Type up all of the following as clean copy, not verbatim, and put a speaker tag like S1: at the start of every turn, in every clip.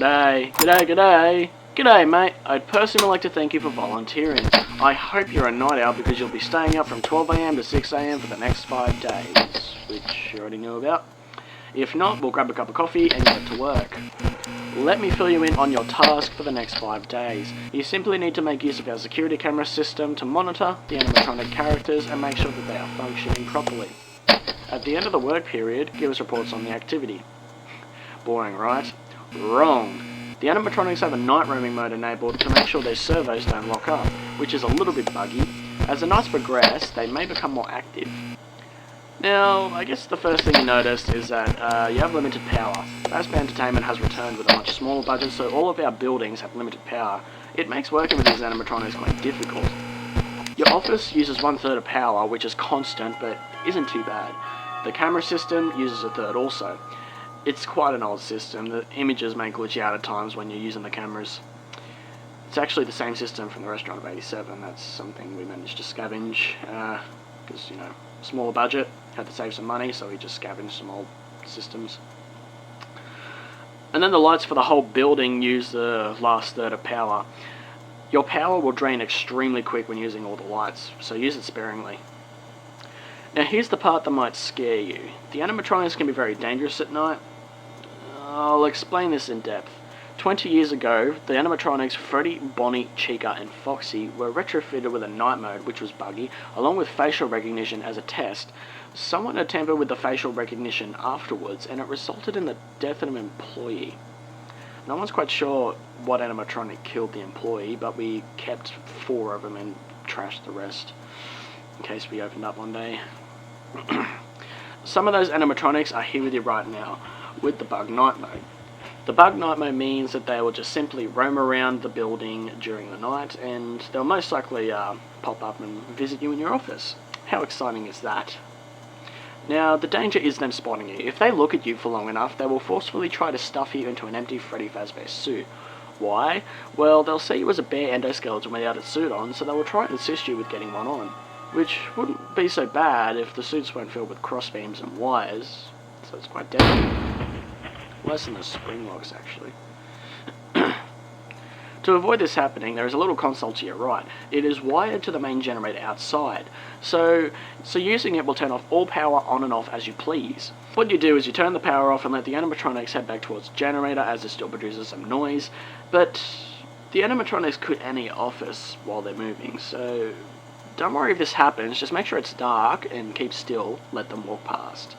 S1: G'day. G'day, mate. I'd personally like to thank you for volunteering. I hope you're a night owl because you'll be staying up from 12 AM to 6 AM for the next 5 days, which you already knew about. If not, we'll grab a cup of coffee and get to work. Let me fill you in on your task for the next 5 days. You simply need to make use of our security camera system to monitor the animatronic characters and make sure that they are functioning properly. At the end of the work period, give us reports on the activity. Boring, right? Wrong. The animatronics have a night roaming mode enabled to make sure their servos don't lock up, which is a little bit buggy. As the nights progress, they may become more active. Now, I guess the first thing you notice is that you have limited power. Fazbear Entertainment has returned with a much smaller budget, so all of our buildings have limited power. It makes working with these animatronics quite difficult. Your office uses 1/3 of power, which is constant, but isn't too bad. The camera system uses 1/3 also. It's quite an old system. The images may glitch out at times when you're using the cameras. It's actually the same system from the Restaurant of 87. That's something we managed to scavenge, because, smaller budget, had to save some money, so we just scavenged some old systems. And then the lights for the whole building use the last third of power. Your power will drain extremely quick when using all the lights, so use it sparingly. Now here's the part that might scare you. The animatronics can be very dangerous at night. I'll explain this in depth. 20 years ago, the animatronics Freddy, Bonnie, Chica and Foxy were retrofitted with a night mode, which was buggy, along with facial recognition as a test. Someone had tampered with the facial recognition afterwards, and it resulted in the death of an employee. No one's quite sure what animatronic killed the employee, but we kept 4 of them and trashed the rest, in case we opened up one day. Some of those animatronics are here with you right now, with the bug night mode. The bug night mode means that they will just simply roam around the building during the night, and they'll most likely pop up and visit you in your office. How exciting is that? Now, the danger is them spotting you. If they look at you for long enough, they will forcefully try to stuff you into an empty Freddy Fazbear suit. Why? Well, they'll see you as a bare endoskeleton without a suit on, so they will try and assist you with getting one on. Which wouldn't be so bad if the suits weren't filled with crossbeams and wires, so it's quite deadly. Less than the spring locks, actually. To avoid this happening, there is a little console to your right. It is wired to the main generator outside, so using it will turn off all power on and off as you please. What you do is you turn the power off and let the animatronics head back towards the generator as it still produces some noise, but the animatronics could enter your office while they're moving, so don't worry if this happens, just make sure it's dark and keep still, let them walk past.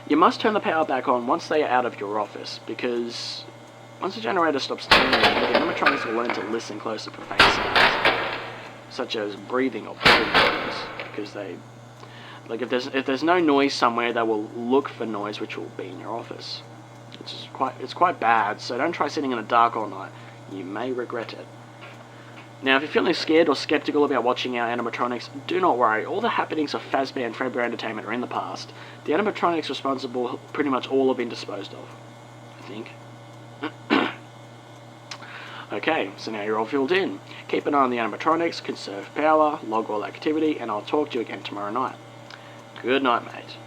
S1: You must turn the power back on once they are out of your office, because once the generator stops turning, the animatronics will learn to listen closer for faint sounds, such as breathing or body movements, because if there's no noise somewhere, they will look for noise which will be in your office. It's quite bad, so don't try sitting in the dark all night. You may regret it. Now, if you're feeling scared or skeptical about watching our animatronics, do not worry. All the happenings of Fazbear and Fredbear Entertainment are in the past. The animatronics responsible pretty much all have been disposed of, I think. Okay, so now you're all filled in. Keep an eye on the animatronics, conserve power, log all activity, and I'll talk to you again tomorrow night. Good night, mate.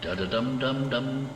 S2: Da da dum dum dum.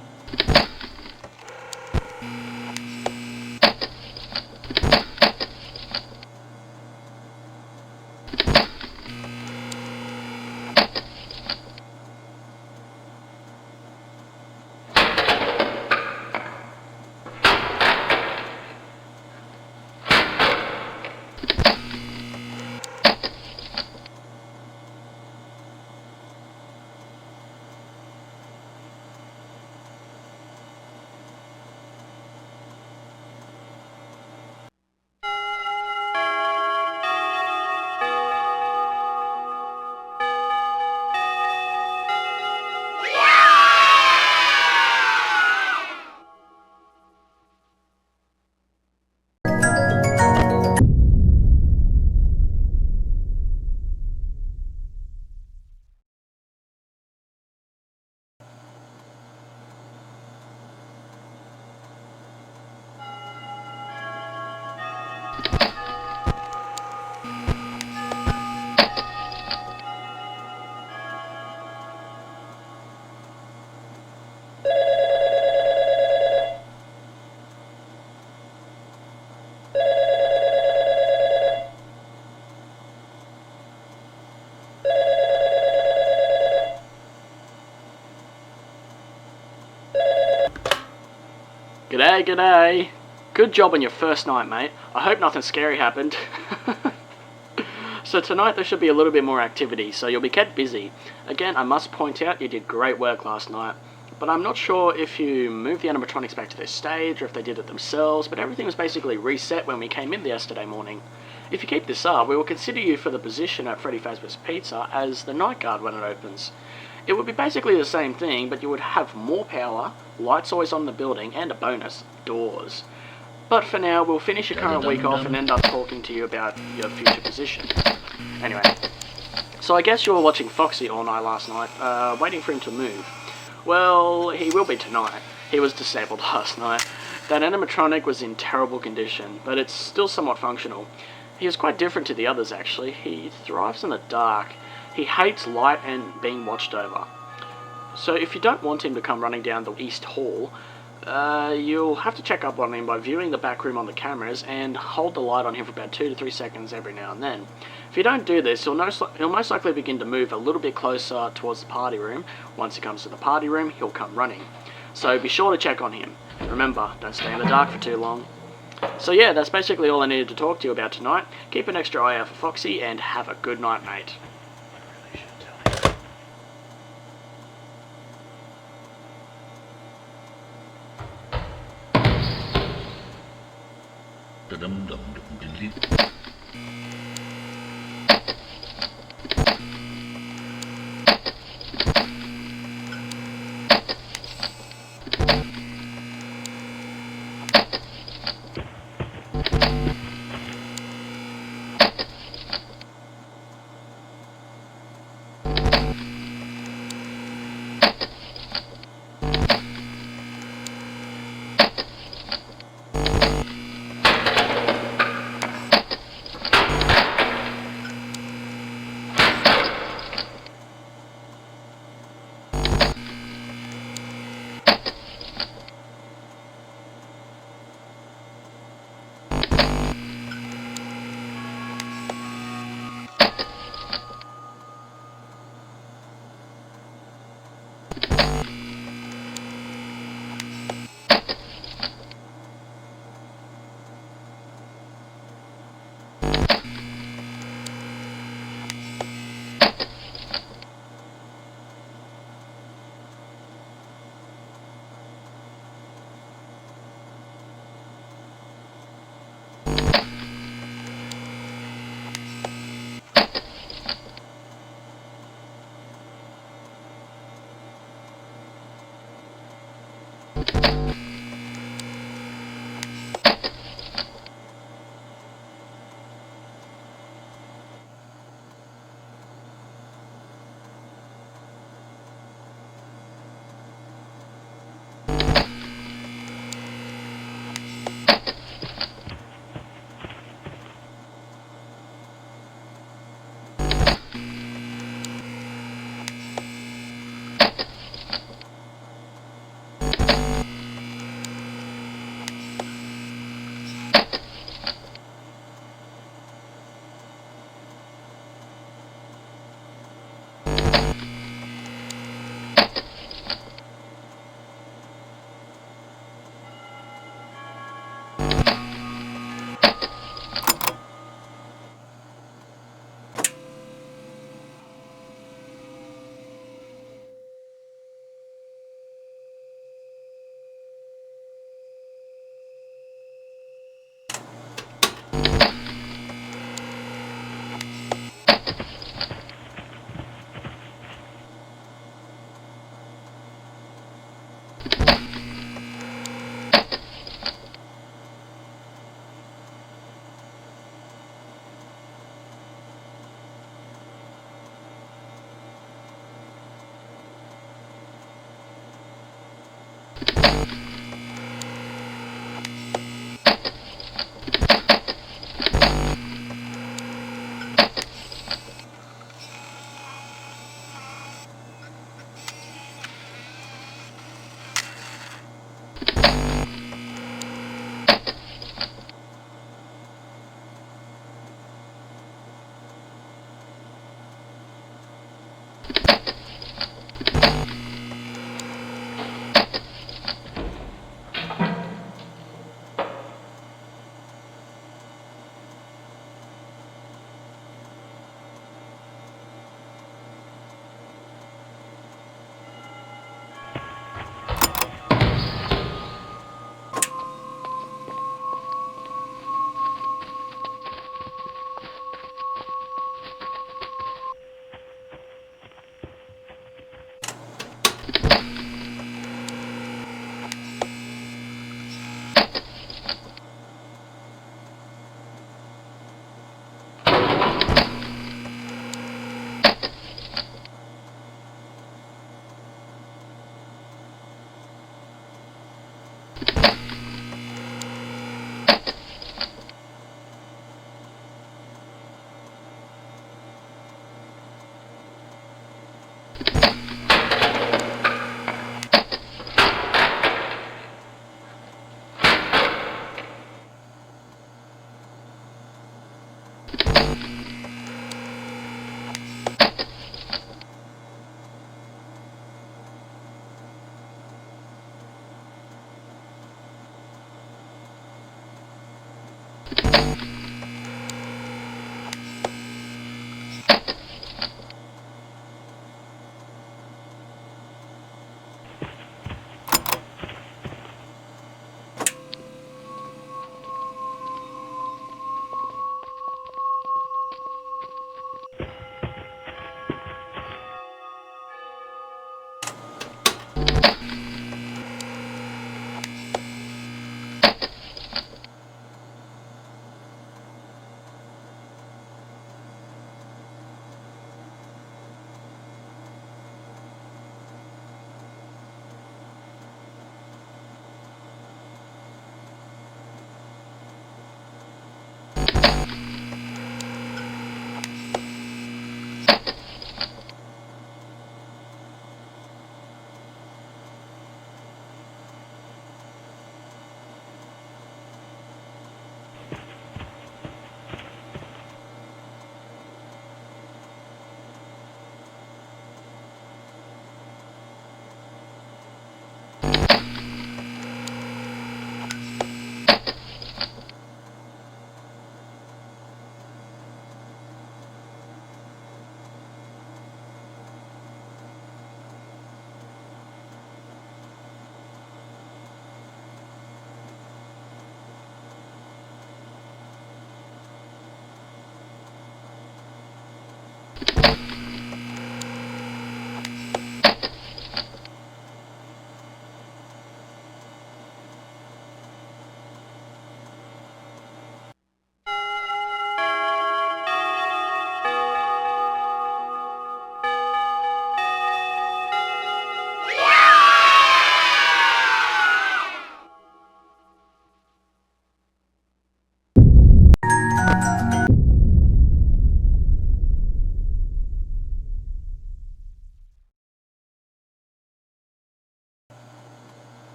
S1: G'day, g'day. Good job on your first night, mate. I hope nothing scary happened. So tonight there should be a little bit more activity, so you'll be kept busy. Again, I must point out you did great work last night, but I'm not sure if you moved the animatronics back to their stage or if they did it themselves, but everything was basically reset when we came in yesterday morning. If you keep this up, we will consider you for the position at Freddy Fazbear's Pizza as the night guard when it opens. It would be basically the same thing, but you would have more power, lights always on in the building, and a bonus, doors. But for now, we'll finish your current week off and end up talking to you about your future position. Anyway, so I guess you were watching Foxy all night last night, waiting for him to move. Well, he will be tonight. He was disabled last night. That animatronic was in terrible condition, but it's still somewhat functional. He is quite different to the others, actually. He thrives in the dark. He hates light and being watched over. So if you don't want him to come running down the East Hall, you'll have to check up on him by viewing the back room on the cameras and hold the light on him for about 2 to 3 seconds every now and then. If you don't do this, he'll most likely begin to move a little bit closer towards the party room. Once he comes to the party room, he'll come running. So be sure to check on him. Remember, don't stay in the dark for too long. So yeah, that's basically all I needed to talk to you about tonight. Keep an extra eye out for Foxy and have a good night, mate.
S2: Da dum dum dum.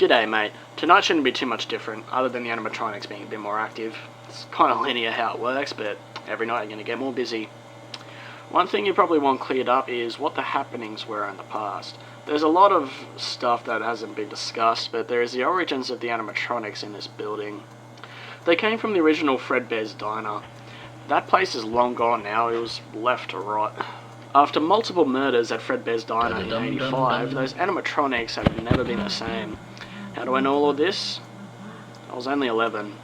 S1: G'day mate, tonight shouldn't be too much different, other than the animatronics being a bit more active. It's kind of linear how it works, but Every night you're going to get more busy. One thing you probably want cleared up is what the happenings were in the past. There's a lot of stuff that hasn't been discussed, but there is the origins of the animatronics in this building. They came from the original Fredbear's Diner. That place is long gone now, it was left to rot. After multiple murders at Fredbear's Diner in '85, those animatronics have never been the same. How do I know all of this? I was only 11.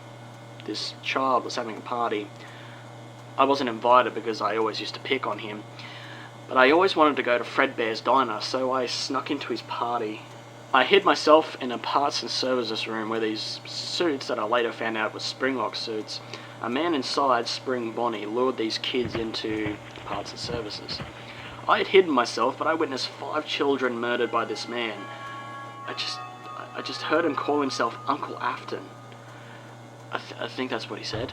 S1: This child was having a party. I wasn't invited because I always used to pick on him, but I always wanted to go to Fredbear's Diner, so I snuck into his party. I hid myself in a parts and services room where these suits that I later found out were Springlock suits. A man inside Spring Bonnie lured these kids into parts and services. I had hidden myself, but I witnessed 5 children murdered by this man. I just heard him call himself Uncle Afton. I think that's what he said.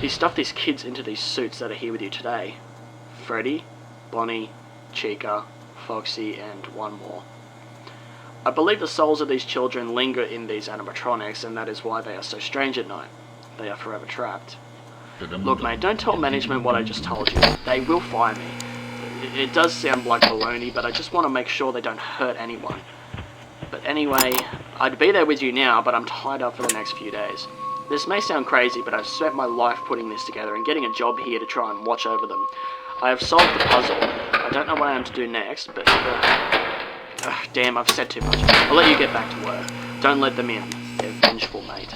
S1: He stuffed these kids into these suits that are here with you today. Freddy, Bonnie, Chica, Foxy, and one more. I believe the souls of these children linger in these animatronics, and that is why they are so strange at night. They are forever trapped. Look, mate, don't tell management what I just told you. They will fire me. It does sound like baloney, but I just want to make sure they don't hurt anyone. But anyway, I'd be there with you now, but I'm tied up for the next few days. This may sound crazy, but I've spent my life putting this together and getting a job here to try and watch over them. I have solved the puzzle. I don't know what I am to do next, but... damn, I've said too much. I'll let you get back to work. Don't let them in. They're vengeful, mate.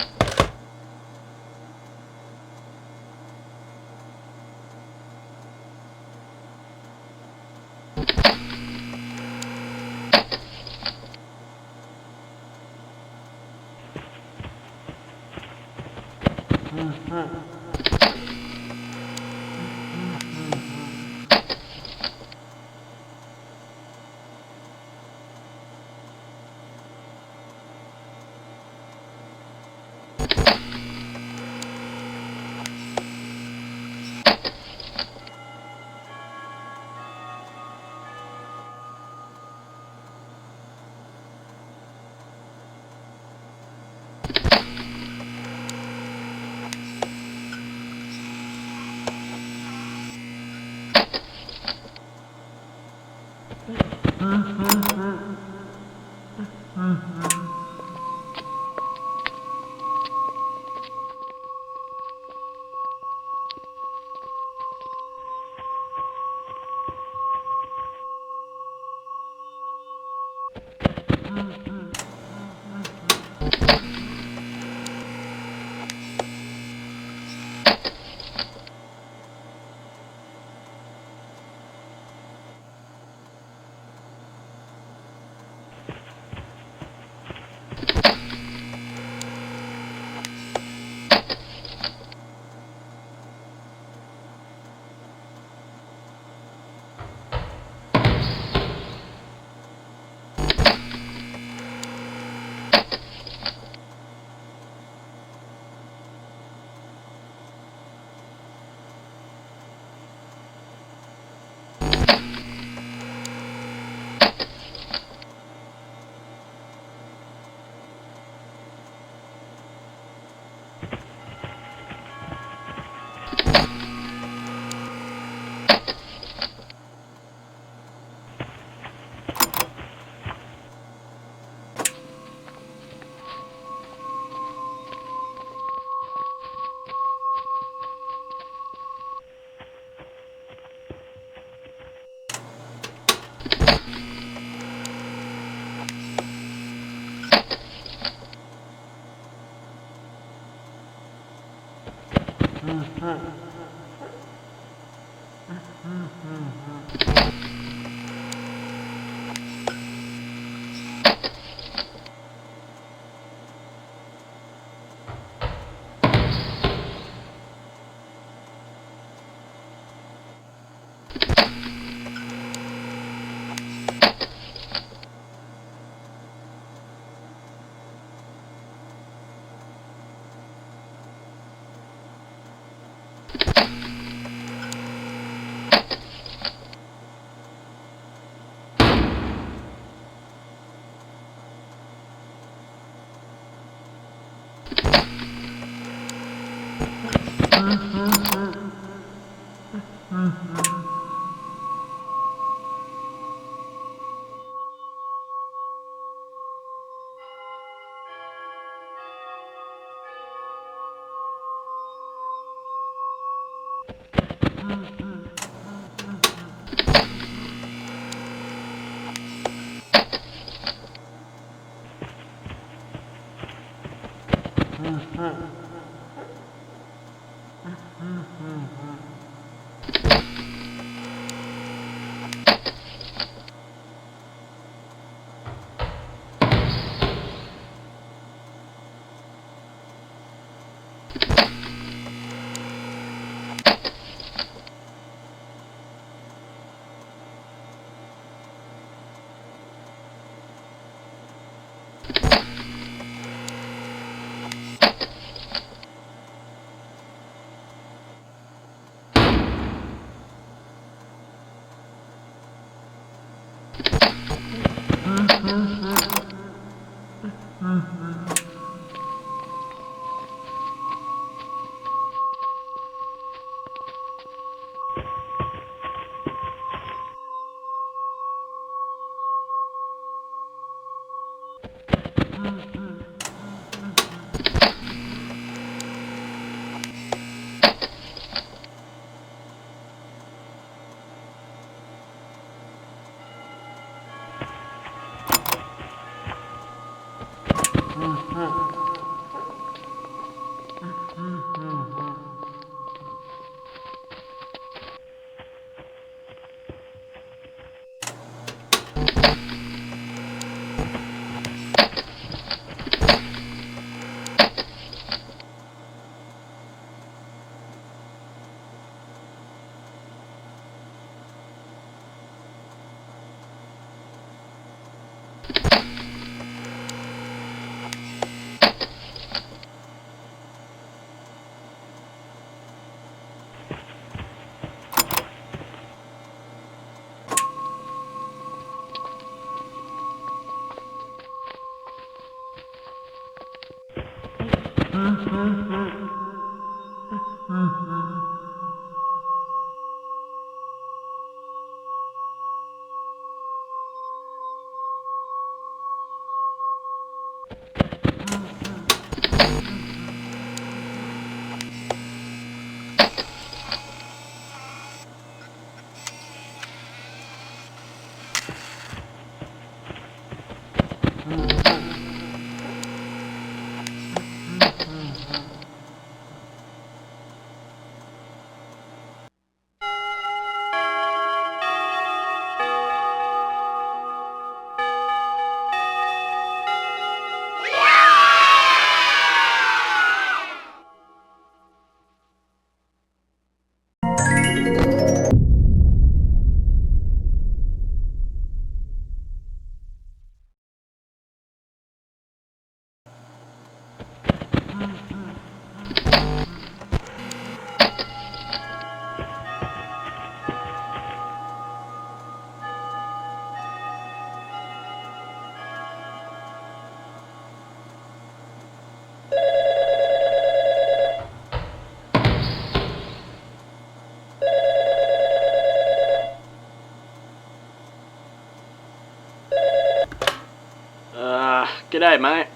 S1: G'day, mate.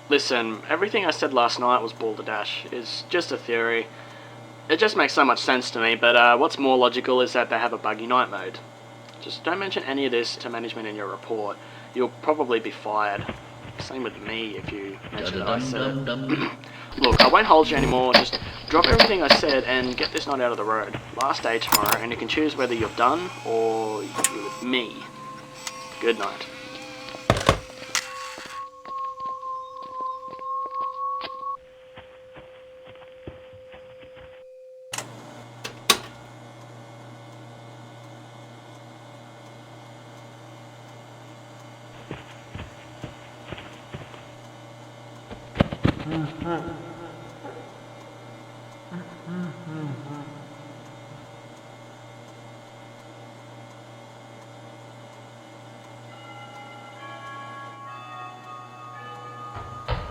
S1: Listen, everything I said last night was balderdash. It's just a theory. It just makes so much sense to me, but what's more logical is that they have a buggy night mode. Just don't mention any of this to management in your report. You'll probably be fired. Same with me if you mention that I said it. Look, I won't hold you anymore. Just drop everything I said and get this night out of the road. Last day tomorrow, and you can choose whether you're done or you're with me. Good night.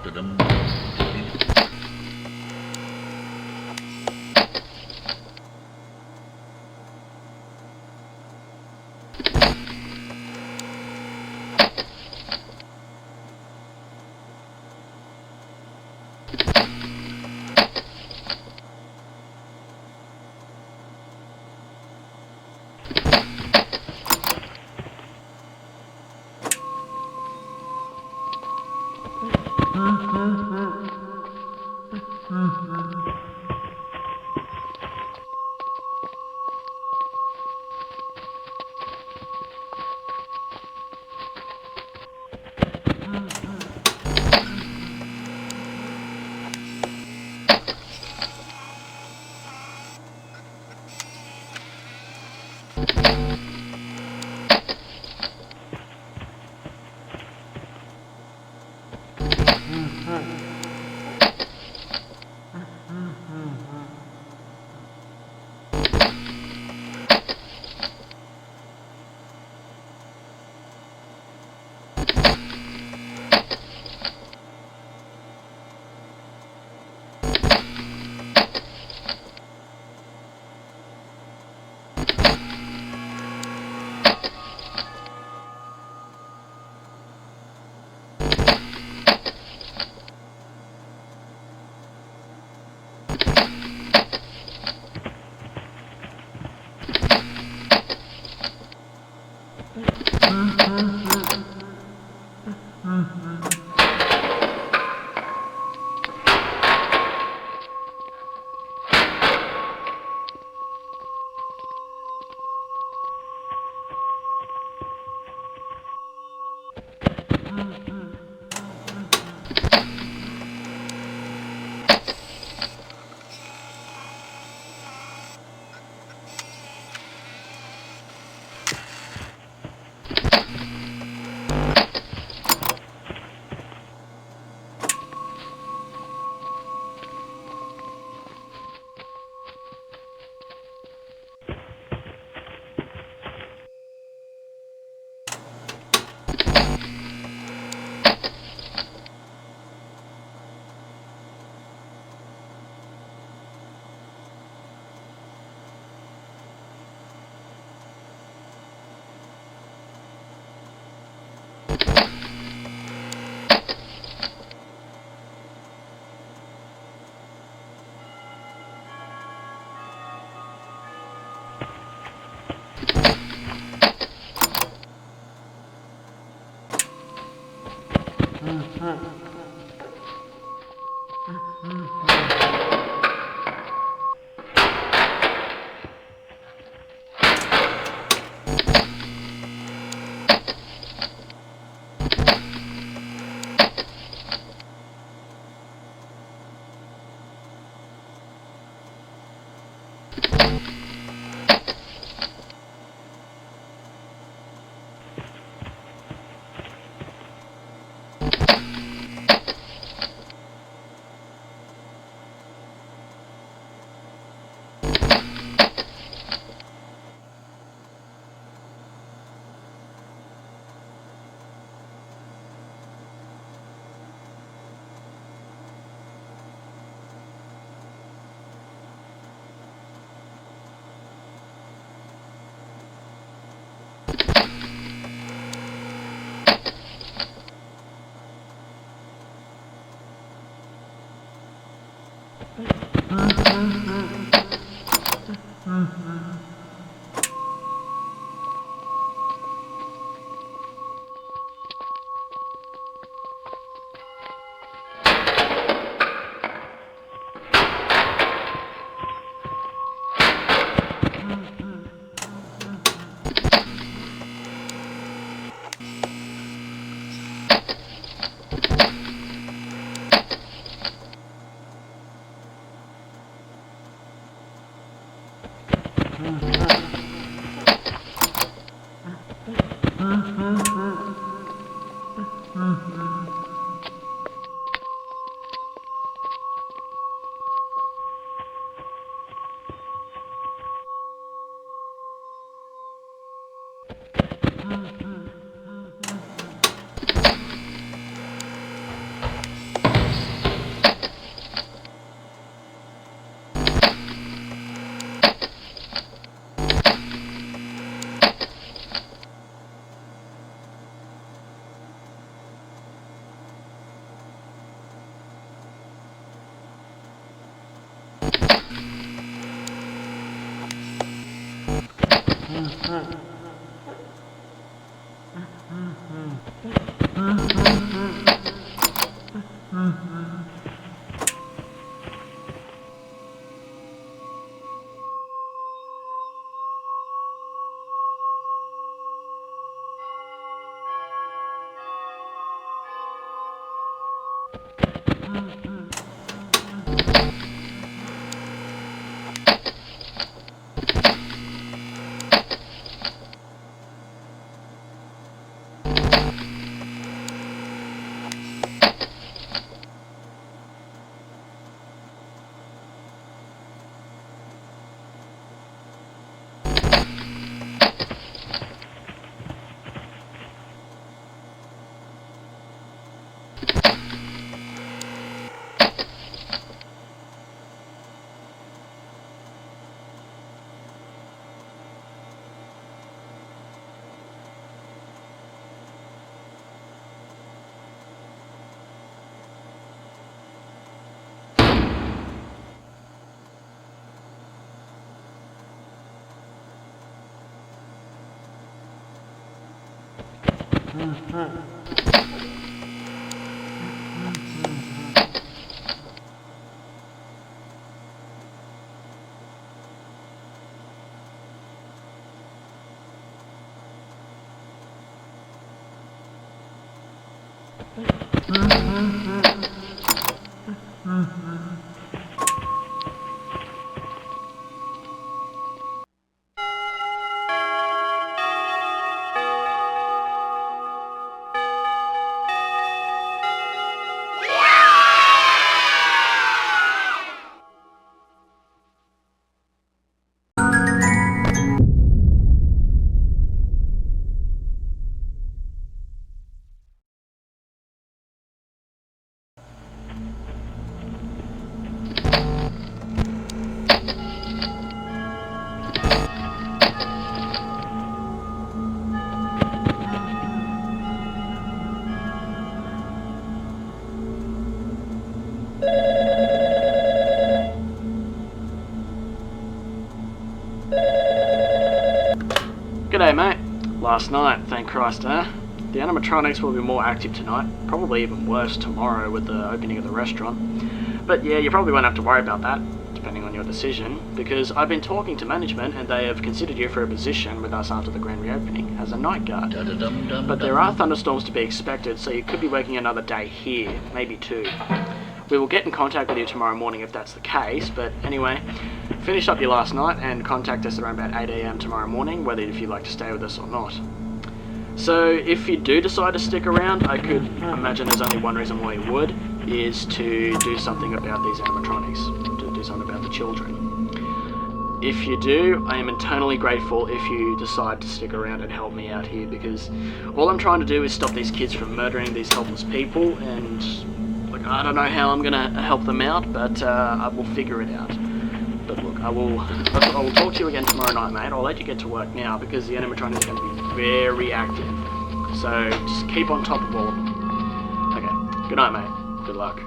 S2: Da-dum.
S1: G'day mate. Last night, thank Christ, eh? The animatronics will be more active tonight, probably even worse tomorrow with the opening of the restaurant. But yeah, you probably won't have to worry about that, depending on your decision, because I've been talking to management and they have considered you for a position with us after the grand reopening as a night guard. But there are thunderstorms to be expected, so you could be working another day here, maybe two. We will get in contact with you tomorrow morning if that's the case, but anyway, finish up your last night and contact us around about 8 AM tomorrow morning, whether if you'd like to stay with us or not. So if you do decide to stick around, I could imagine there's only one reason why you would, is to do something about these animatronics, to do something about the children. If you do, I am eternally grateful if you decide to stick around and help me out here, because all I'm trying to do is stop these kids from murdering these helpless people, and I don't know how I'm gonna help them out, but I will figure it out. But look, I will talk to you again tomorrow night, mate. I'll let you get to work now because the animatronic is going to be very active. So just keep on top of all of them. Okay. Good night, mate. Good luck.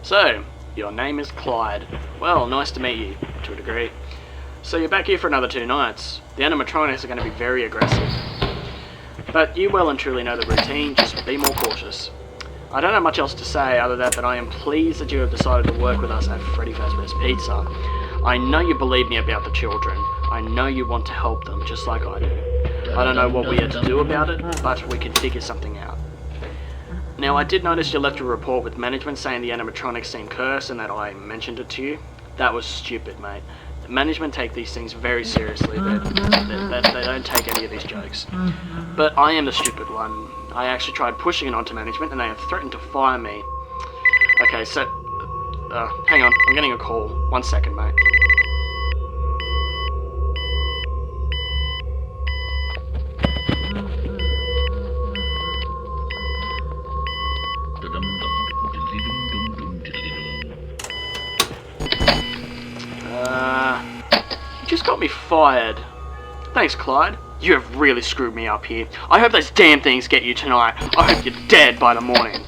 S1: So, your name is Clyde. Well, nice to meet you, to a degree. So you're back here for another 2 nights. The animatronics are going to be very aggressive. But you well and truly know the routine, just be more cautious. I don't have much else to say other than that I am pleased that you have decided to work with us at Freddy Fazbear's Pizza. I know you believe me about the children. I know you want to help them, just like I do. I don't know what we are to do about it, but we can figure something out. Now, I did notice you left a report with management saying the animatronics seem cursed and that I mentioned it to you. That was stupid, mate. Management take these things very seriously. They don't take any of these jokes. But I am the stupid one. I actually tried pushing it onto management, and they have threatened to fire me. Okay, so... hang on. I'm getting a call. 1 second, mate. You just got me fired. Thanks, Clyde. You have really screwed me up here. I hope those damn things get you tonight. I hope you're dead by the morning.